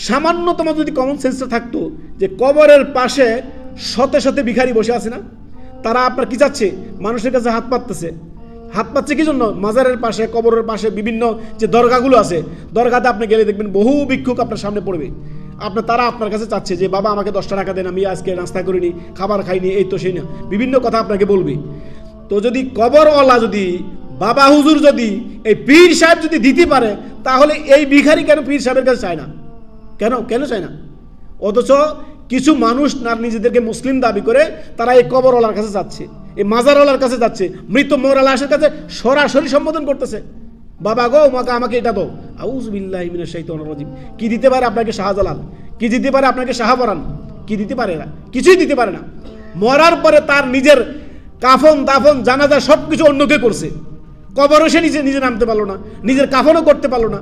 সামান্যতম যদি কমন সেন্সটা থাকতো যে কবরের পাশে শতে শতে ভিখারি বসে আছে না, তারা আপনার কি চাচ্ছে? মানুষের কাছে হাত পাততেছে। হাত পাচ্ছে কি জন্য? মাজারের পাশে, কবরের পাশে বিভিন্ন যে দরগাগুলো আছে, দরগাতে আপনি গেলে দেখবেন বহু ভিক্ষুক আপনার সামনে পড়বে। তারা আপনার কাছে চাচ্ছে যে বাবা আমাকে 10 টাকা দেন, আমি আজকে নাস্তা করিনি, খাবার খাইনি, এই তো সেই না, বিভিন্ন কথা আপনাকে বলবে। তো যদি কবরওয়ালা, যদি বাবা হুজুর, যদি এই পীর সাহেব যদি দিতে পারে, তাহলে এই ভিখারি কেন পীর সাহেবের কাছে চায় না? কেন চায় না? অথচ কিছু মানুষ না নিজেদেরকে মুসলিম দাবি করে তারা এই কবরওয়ালার কাছে যাচ্ছে, এই মাজারওয়ালার কাছে যাচ্ছে, মৃত মরা লাশের কাছে সরাসরি সম্বোধন করতেছে, বাবা গো আমাকে এটা দাও। আউযু বিল্লাহি মিনাশ শাইতানির রাজিম। কি দিতে পারে আপনাকে শাহজালাল? কি দিতে পারে আপনাকে শাহপরান? কি দিতে পারে? না, কিছুই দিতে পারে না। মরার পরে তার নিজের কাফন দাফন জানাজা সবকিছু অন্যকে করছে। কবরে সে নিজে নামতে পারলো না, নিজের কাফনও করতে পারলো না,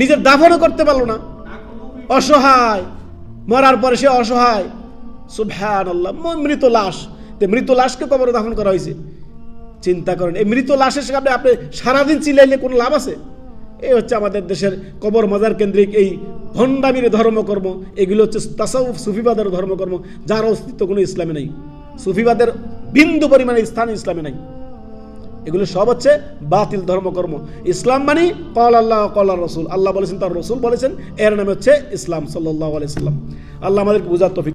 নিজের দাফনও করতে পারলো না। অসহায়, মরার পরে সে অসহায়। সুবহানাল্লাহ, মৃত লাশ, মৃত লাশকে কবরে দাফন করা হয়েছে। চিন্তা করেন, এই মৃত লাশের সামনে আপনি সারাদিন চিল্লাইলে কোনো লাভ আছে? এই হচ্ছে আমাদের দেশের কবর মাজার কেন্দ্রিক এই ভণ্ডামির ধর্মকর্ম। এগুলো হচ্ছে তাসাউফ, সুফিবাদের ধর্মকর্ম, যার অস্তিত্ব কোনো ইসলামে নেই। সুফিবাদের বিন্দু পরিমাণে স্থান ইসলামে নাই। এগুলো সব হচ্ছে বাতিল ধর্মকর্ম। ইসলাম মানে ক্বাল আল্লাহ ক্বাল রাসূল, আল্লাহ বলেছেন, তার রাসূল বলেছেন, এর নাম হচ্ছে ইসলাম সাল্লাল্লাহু আলাইহি সাল্লাম। আল্লাহ আমাদেরকে বুঝার তৌফিক